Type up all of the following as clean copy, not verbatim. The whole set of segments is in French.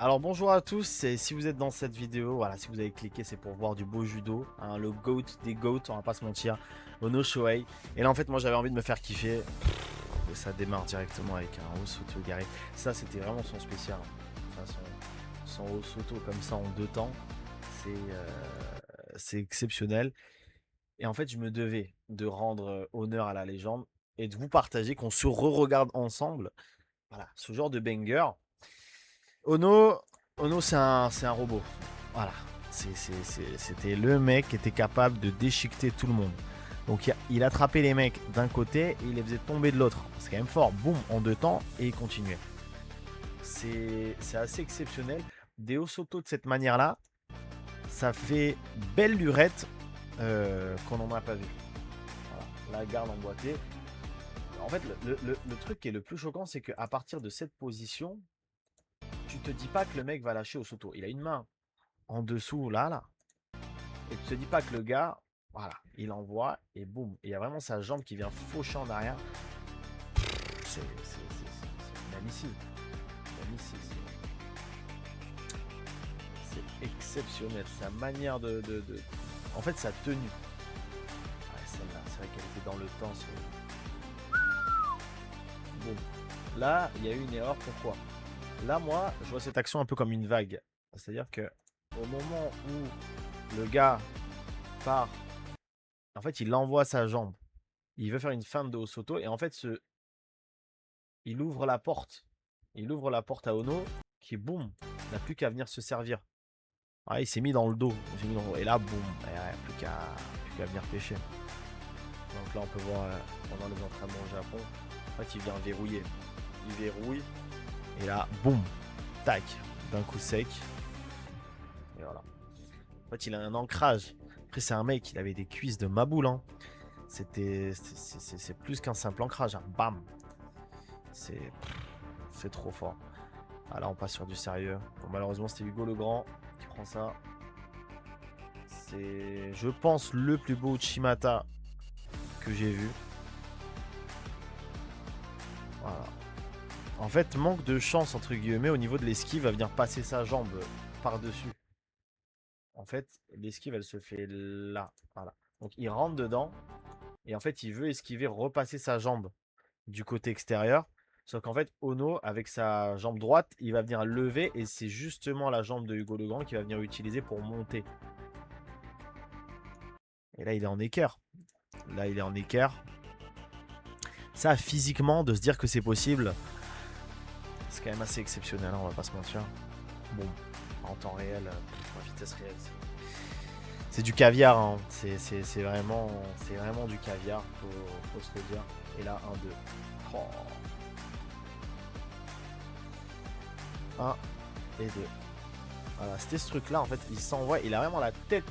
Alors bonjour à tous, et si vous êtes dans cette vidéo, voilà, si vous avez cliqué, c'est pour voir du beau judo, hein, le GOAT des GOAT, on va pas se mentir, Ono Shohei. Et là en fait moi j'avais envie de me faire kiffer, et ça démarre directement avec un Hosoto Gare. Ça c'était vraiment son spécial, hein. Enfin, son Hosoto comme ça en deux temps, c'est exceptionnel. Et en fait je me devais de rendre honneur à la légende et de vous partager, qu'on se re-regarde ensemble, voilà, ce genre de banger. Ono, Ono c'est un robot. Voilà. C'était le mec qui était capable de déchiqueter tout le monde. Donc il attrapait les mecs d'un côté et il les faisait tomber de l'autre. C'est quand même fort. Boum, en deux temps et il continuait. C'est assez exceptionnel. Des Hosoto de cette manière-là, ça fait belle lurette qu'on n'en a pas vu. Voilà. La garde emboîtée. En fait, le truc qui est le plus choquant, c'est qu'à partir de cette position, tu te dis pas que le mec va lâcher au Soto. Il a une main en dessous, là. Et tu te dis pas que le gars, voilà, il envoie et boum. Et il y a vraiment sa jambe qui vient faucher en arrière. C'est inadmissible. C'est exceptionnel. Sa manière En fait, sa tenue. Ouais, celle-là, c'est vrai qu'elle était dans le temps. Boum. Là, il y a eu une erreur. Pourquoi? Là, moi, je vois cette action un peu comme une vague. C'est-à-dire que au moment où le gars part, en fait, il envoie sa jambe. Il veut faire une feinte de Hosoto et en fait, il ouvre la porte. Il ouvre la porte à Ono qui, boum, n'a plus qu'à venir se servir. Ah, il s'est mis dans le dos. Et là, boum, plus qu'à venir pêcher. Donc là, on peut voir pendant les entraînements au Japon, en fait, il vient verrouiller. Il verrouille. Et là, boum, tac, d'un coup sec. Et voilà. En fait, il a un ancrage. Après, c'est un mec, il avait des cuisses de maboule. Hein. C'est plus qu'un simple ancrage. Hein. Bam. C'est trop fort. Ah là, on passe sur du sérieux. Bon, malheureusement, c'était Hugo le Grand qui prend ça. C'est, je pense, le plus beau Uchimata que j'ai vu. Voilà. En fait, manque de chance, entre guillemets, au niveau de l'esquive, va venir passer sa jambe par-dessus. En fait, l'esquive, elle se fait là. Voilà. Donc, il rentre dedans. Et en fait, il veut esquiver, repasser sa jambe du côté extérieur. Sauf qu'en fait, Ono, avec sa jambe droite, il va venir lever. Et c'est justement la jambe de Hugo Legrand qu'il va venir utiliser pour monter. Et là, il est en équerre. Là, il est en équerre. Ça, physiquement, de se dire que c'est possible, c'est quand même assez exceptionnel, hein, on va pas se mentir. Bon, en temps réel, en vitesse réelle, c'est du caviar. Hein. C'est vraiment du caviar, faut se le dire. Et là, 1-2. Oh. 1 et 2. Voilà, c'était ce truc-là, en fait, il s'envoie, il a vraiment la tête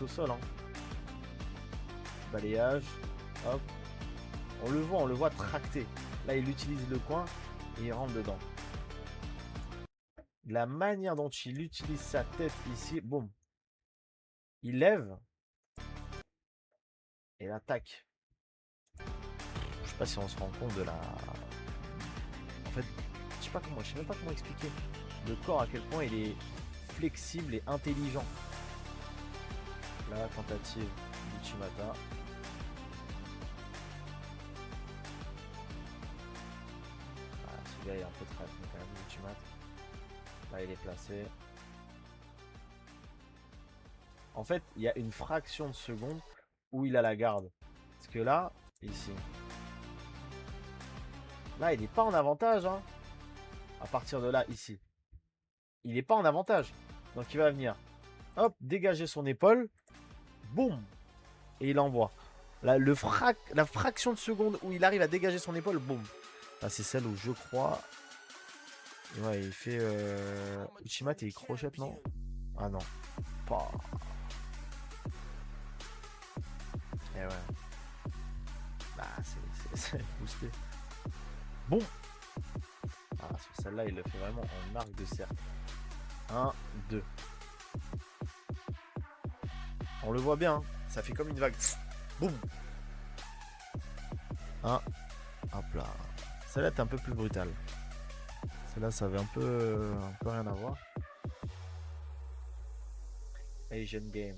au sol. Hein. Balayage, hop. On le voit tracter. Là, il utilise le coin et il rentre dedans. La manière dont il utilise sa tête ici, boum. Il lève et l'attaque. Je sais pas si on se rend compte de la... En fait, je sais même pas comment expliquer. Le corps, à quel point il est flexible et intelligent. La tentative d'Uchimata. Celui-là, il est un peu traître, mais quand même, l'Uchimata. Là, il est placé. En fait, il y a une fraction de seconde où il a la garde. Parce que là, ici. Là, il n'est pas en avantage. Hein. À partir de là, ici. Il n'est pas en avantage. Donc, il va venir. Hop, dégager son épaule. Boum. Et il envoie. Là, la fraction de seconde où il arrive à dégager son épaule. Boum. Là, c'est celle où je crois... Ouais, il fait... Uchimata et il crochette, non? Ah non. Pas... Eh ouais. Bah, c'est boosté. Bon. Ah, sur celle-là, il le fait vraiment en arc de cercle. 1, 2. On le voit bien. Hein. Ça fait comme une vague. Boum. 1. Hop là. Celle-là est un peu plus brutale. Celle-là, ça avait un peu rien à voir. Asian Games.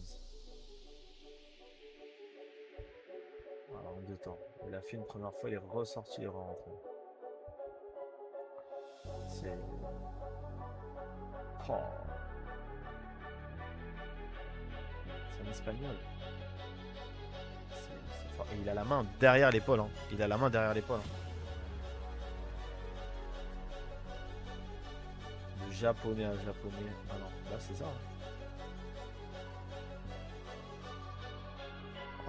Voilà, en 2 temps. Il a fait une première fois, il est ressorti, il est rentré. C'est. Oh, c'est un espagnol. C'est fort. Et il a la main derrière l'épaule. Hein. Il a la main derrière l'épaule. Hein. De japonais à japonais. Ah non, là c'est ça. Hein.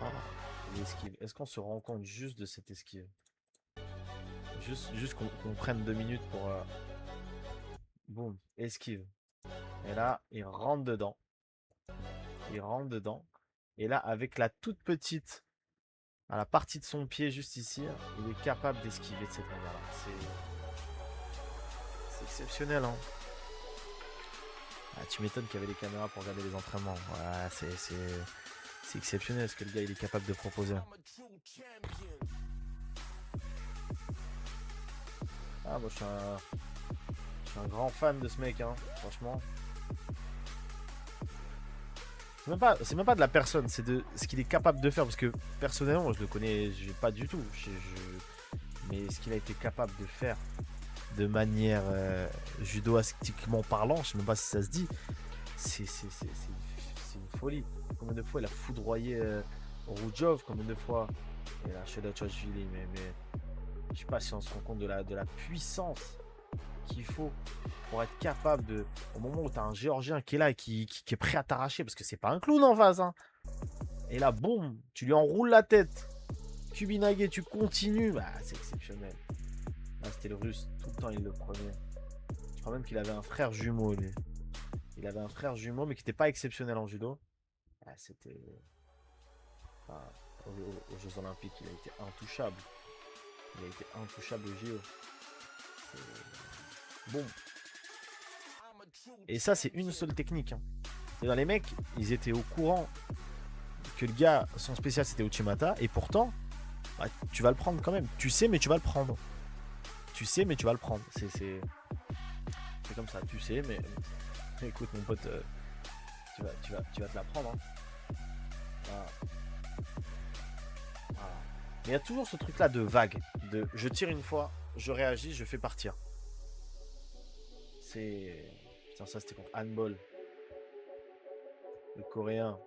Ah, l'esquive. Est-ce qu'on se rend compte juste de cette esquive? Juste qu'on prenne 2 minutes pour. Boum, esquive. Et là, il rentre dedans. Il rentre dedans. Et là, avec la toute petite, à la partie de son pied juste ici, il est capable d'esquiver de cette manière-là. C'est exceptionnel, hein. Ah, tu m'étonnes qu'il y avait les caméras pour regarder les entraînements. Ouais, c'est exceptionnel ce que le gars il est capable de proposer. Ah, moi je suis un grand fan de ce mec, hein, franchement. C'est même pas de la personne, c'est de ce qu'il est capable de faire. Parce que personnellement, je le connais pas du tout. Mais ce qu'il a été capable de faire de manière judo-astiquement parlant, je sais même pas si ça se dit, c'est une folie. Combien de fois il a foudroyé Roudjov, combien de fois il a lâché la Tchouachvili, mais je sais pas si on se rend compte de la puissance qu'il faut pour être capable de, au moment où tu as un Géorgien qui est là et qui est prêt à t'arracher, parce que c'est pas un clown en face, hein. Et là, boum, tu lui enroules la tête, Kubinage, tu continues, bah c'est exceptionnel. Là, c'était le russe, tout le temps il le prenait. Je crois même qu'il avait un frère jumeau, lui. Il avait un frère jumeau, mais qui n'était pas exceptionnel en judo. Ah, c'était. Enfin, aux Jeux Olympiques, il a été intouchable. Il a été intouchable au JO. Bon. Et ça, c'est une seule technique. Hein. Dans les mecs, ils étaient au courant que le gars, son spécial, c'était Uchimata. Et pourtant, bah, tu vas le prendre quand même. Tu sais, mais tu vas le prendre. Tu sais, mais tu vas le prendre. C'est comme ça. Tu sais, mais écoute, mon pote, tu vas te la prendre. Hein. Voilà. Voilà. Mais il y a toujours ce truc-là de vague. De je tire une fois, je réagis, je fais partir. C'est. Putain, ça c'était contre Handball. Le coréen.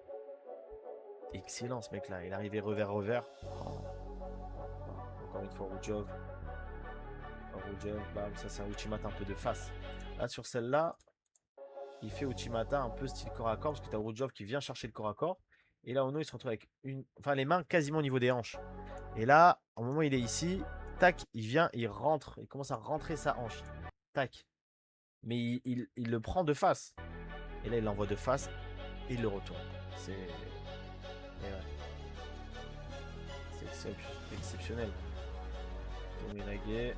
Excellent ce mec-là. Il arrivait revers. Encore une fois, Roudjov. Bam, ça c'est un Uchimata un peu de face. Là, sur celle-là, il fait Uchimata un peu style corps à corps parce que tu as Roudjov qui vient chercher le corps à corps. Et là, Ono, il se retrouve avec les mains quasiment au niveau des hanches. Et là, au moment où il est ici, tac, il vient, il rentre. Il commence à rentrer sa hanche. Tac. Mais il le prend de face. Et là, il l'envoie de face et il le retourne. C'est. C'est exceptionnel. Tominage.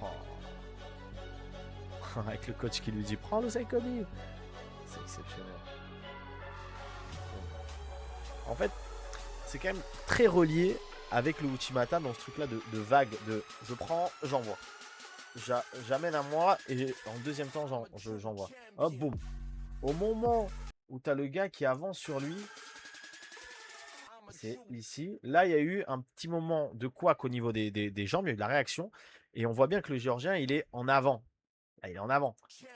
Oh. Avec le coach qui lui dit prends le Saikomi. C'est exceptionnel. En fait, c'est quand même très relié avec le Uchimata dans ce truc là de vague, de je prends, j'envoie. J'amène à moi et en deuxième temps j'envoie. Hop, boum. Au moment où tu as le gars qui avance sur lui, c'est ici. Là, il y a eu un petit moment de couac au niveau des jambes, il y a eu de la réaction. Et on voit bien que le Géorgien, il est en avant. Là, il est en avant.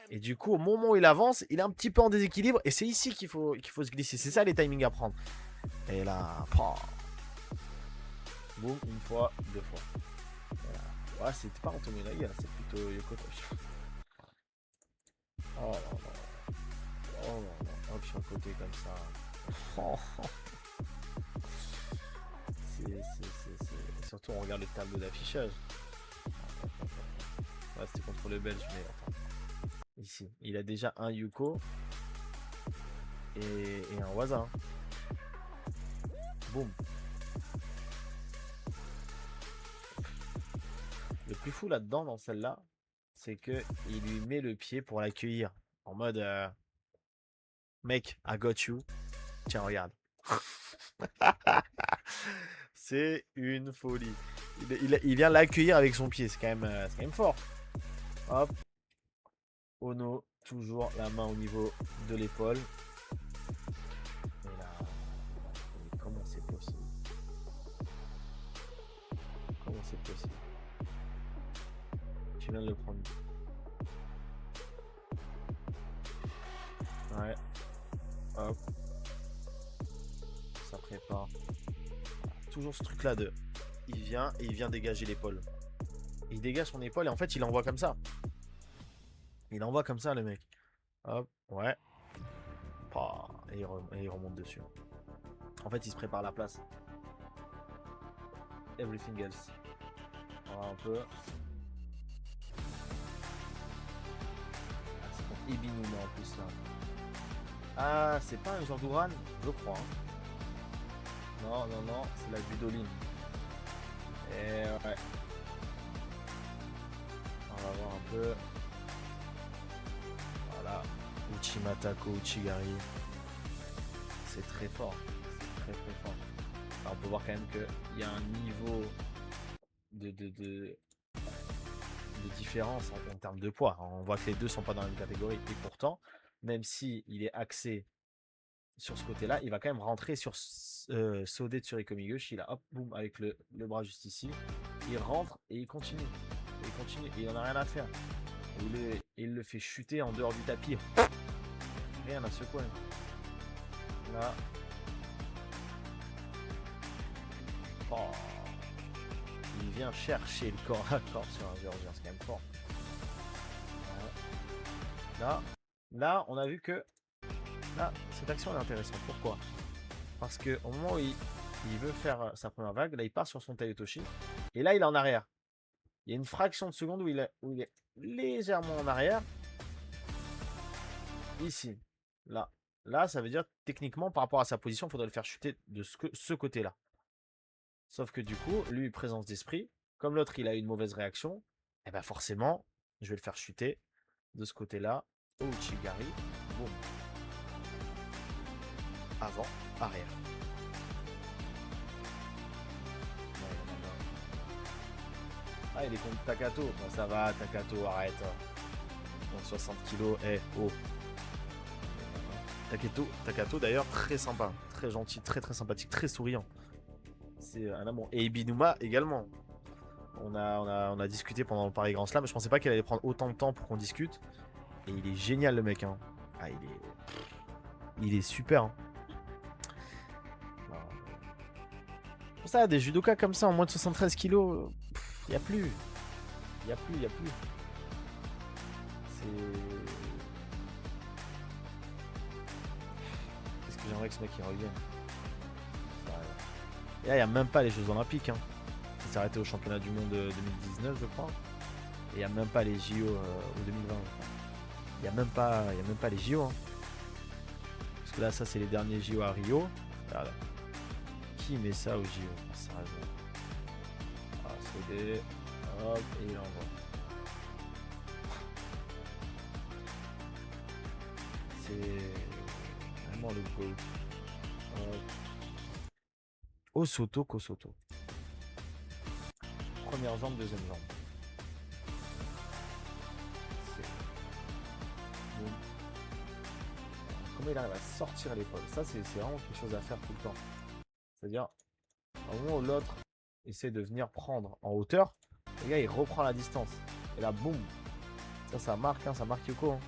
Et du coup, au moment où il avance, il est un petit peu en déséquilibre. Et c'est ici qu'il faut se glisser. C'est ça les timings à prendre. Et là, boum, une fois, 2 fois. Voilà. Ouais, c'était pas Anthony Ray, c'est plutôt Yoko Tosh. Oh là là. Oh là là. Hop, sur le côté comme ça. Oh. Surtout, on regarde le tableau d'affichage. Ouais, c'était contre le Belge, mais enfin. Ici, il a déjà un Yuko et un Waza. Boum. Le plus fou là-dedans, dans celle-là, c'est que il lui met le pied pour l'accueillir. En mode mec, I got you. Tiens, regarde. C'est une folie. Il vient l'accueillir avec son pied. C'est quand même fort. Hop. Ono, toujours la main au niveau de l'épaule. Et là, mais comment c'est possible? Comment c'est possible? Tu viens de le prendre. Ouais. Hop. Ça prépare. Toujours ce truc là de. Il vient et il vient dégager l'épaule. Il dégage son épaule et en fait il envoie comme ça. Il envoie comme ça le mec. Hop. Ouais. Pah, et il remonte dessus. En fait il se prépare la place. Everything else. Voilà un peu. Ah, c'est contre Ibinuma en plus là. Ah, c'est pas un genre d'Ouran? Je crois. Hein. Non, non, non, c'est la Budoline. Et ouais. On va voir un peu. Voilà. Uchimatako, Uchigari. C'est très fort. C'est très très fort. Alors, on peut voir quand même qu'il y a un niveau de différence en termes de poids. On voit que les deux sont pas dans la même catégorie. Et pourtant, même si il est axé sur ce côté-là, il va quand même rentrer sur Sode Tsurikomi Goshi. Là, hop, boum, avec le bras juste ici. Il rentre et il continue. Il continue et il en a rien à faire. Il le fait chuter en dehors du tapis. Rien à secouer. Là. Oh. Il vient chercher le corps à corps sur un Géorgien, c'est quand même fort. Là, on a vu que là, cette action est intéressante. Pourquoi? Parce que au moment où il veut faire sa première vague, là, il part sur son Taiotoshi. Et là, il est en arrière. Il y a une fraction de seconde où il est légèrement en arrière. Ici. Là. Là, ça veut dire techniquement, par rapport à sa position, il faudrait le faire chuter de ce côté-là. Sauf que du coup, lui, présence d'esprit, comme l'autre, il a eu une mauvaise réaction, et ben forcément, je vais le faire chuter de ce côté-là. Au Uchigari. Boum. Avant, arrière. Ah, il est contre Takato. Bon, ça va, Takato, arrête. Contre 60 kg. Eh, oh. Takato d'ailleurs, très sympa. Très gentil, très très sympathique, très souriant. C'est un amour. Et Ibinuma également. On a discuté pendant le Paris Grand Slam. Je pensais pas qu'il allait prendre autant de temps pour qu'on discute. Et il est génial le mec. Hein. Ah, il est super. Hein. Pour ça, des judokas comme ça en moins de 73 kilos, il n'y a plus. Il n'y a plus. Qu'est-ce que j'aimerais que ce mec il revienne. Et là, il n'y a même pas les Jeux Olympiques. Hein. Il s'est arrêté au championnat du monde 2019, je crois. Et il n'y a même pas les JO au 2020. Il n'y a même pas les JO. Hein. Parce que là, ça, c'est les derniers JO à Rio. Regarde. Qui met ça au JO? Sérieusement. Ah, CD. Hop, et il envoie. C'est vraiment le GOAT. Osoto Kosoto. Première jambe, deuxième jambe. Bon. Comment il arrive à sortir l'épaule? Ça, c'est vraiment quelque chose à faire tout le temps. C'est-à-dire, au moment où l'autre essaie de venir prendre en hauteur, le gars, il reprend la distance. Et là, boum. Ça marque, hein, ça marque Yoko. Hein.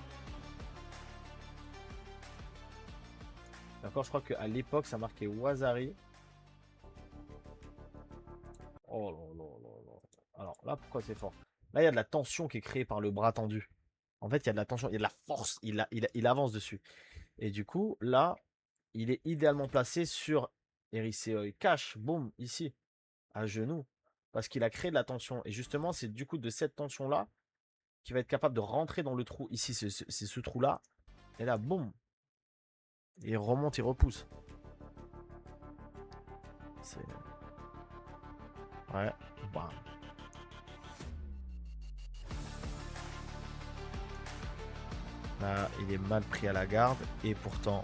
D'accord, je crois qu'à l'époque, ça marquait Wazari. Oh là là là là. Alors là, pourquoi c'est fort? Là, il y a de la tension qui est créée par le bras tendu. En fait, il y a de la tension, il y a de la force. Il avance dessus. Et du coup, là, il est idéalement placé sur Eriseoi. Cache, boum, ici, à genoux. Parce qu'il a créé de la tension. Et justement, c'est du coup de cette tension-là qu'il va être capable de rentrer dans le trou. Ici, c'est ce trou-là. Et là, boum. Et il remonte, il repousse. C'est... Ouais. Bam. Là, il est mal pris à la garde. Et pourtant...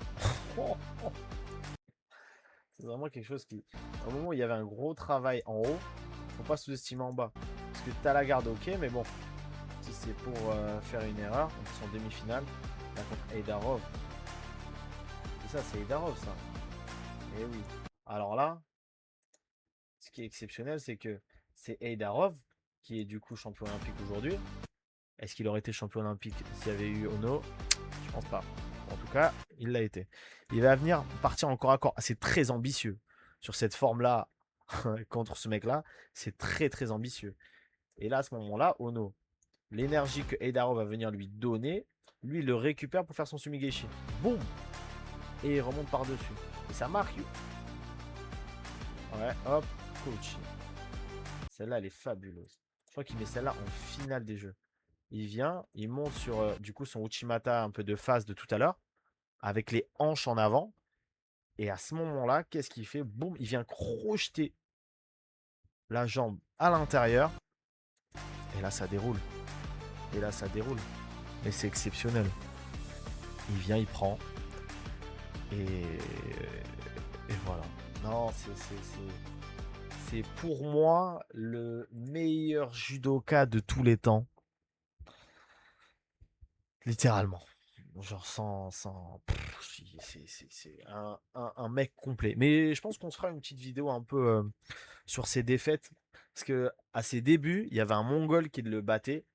C'est vraiment quelque chose qui... Au moment où il y avait un gros travail en haut, faut pas sous-estimer en bas. Parce que t'as la garde, ok, mais bon, si c'est pour faire une erreur, donc ils sont en demi-finale, là contre Heidarov. Et ça, c'est Heidarov, ça. Et oui. Alors là, ce qui est exceptionnel, c'est que c'est Heidarov, qui est du coup champion olympique aujourd'hui. Est-ce qu'il aurait été champion olympique s'il y avait eu Ono? Je pense pas. En tout cas, il l'a été. Il va venir partir encore à corps. C'est très ambitieux. Sur cette forme-là, contre ce mec-là, c'est très très ambitieux. Et là, à ce moment-là, Ono, l'énergie que Heidaro va venir lui donner, lui, il le récupère pour faire son Sumigeshi. Boum! Et il remonte par-dessus. Et ça marque. Ouais, hop, coach. Celle-là, elle est fabuleuse. Je crois qu'il met celle-là en finale des jeux. Il vient, il monte sur du coup son Uchimata un peu de face de tout à l'heure, avec les hanches en avant. Et à ce moment-là, qu'est-ce qu'il fait? Boum, il vient crocheter la jambe à l'intérieur. Et là, ça déroule. Et là, ça déroule. Mais c'est exceptionnel. Il vient, il prend. Et voilà. Non, c'est pour moi le meilleur judoka de tous les temps. Littéralement. Genre c'est un mec complet. Mais je pense qu'on se fera une petite vidéo un peu sur ses défaites. Parce que à ses débuts, il y avait un Mongol qui le battait,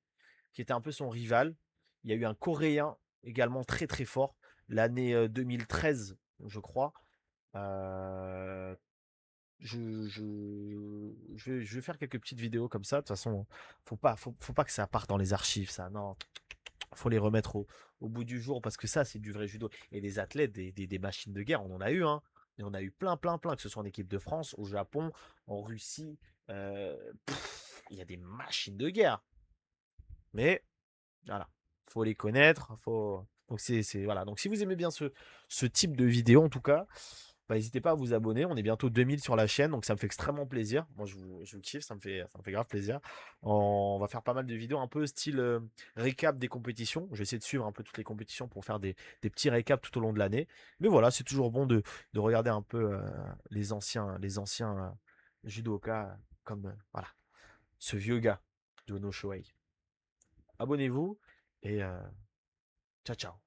qui était un peu son rival. Il y a eu un Coréen également très très fort. L'année 2013, je crois. Euh, je vais faire quelques petites vidéos comme ça. De toute façon, faut pas que ça parte dans les archives, ça. Non, faut les remettre au bout du jour parce que ça, c'est du vrai judo. Et des athlètes, des machines de guerre, on en a eu, hein. Et on a eu plein, plein, plein, que ce soit en équipe de France, au Japon, en Russie. Il y a des machines de guerre. Mais voilà, faut les connaître. Donc, voilà. Donc, si vous aimez bien ce type de vidéo, en tout cas, bah, n'hésitez pas à vous abonner. On est bientôt 2000 sur la chaîne, donc ça me fait extrêmement plaisir. Moi, je vous kiffe, ça me fait grave plaisir. On va faire pas mal de vidéos un peu style récap des compétitions. Je vais essayer de suivre un peu toutes les compétitions pour faire des petits récaps tout au long de l'année. Mais voilà, c'est toujours bon de regarder un peu les anciens judokas comme voilà, ce vieux gars de No Shohei. Abonnez-vous et ciao ciao.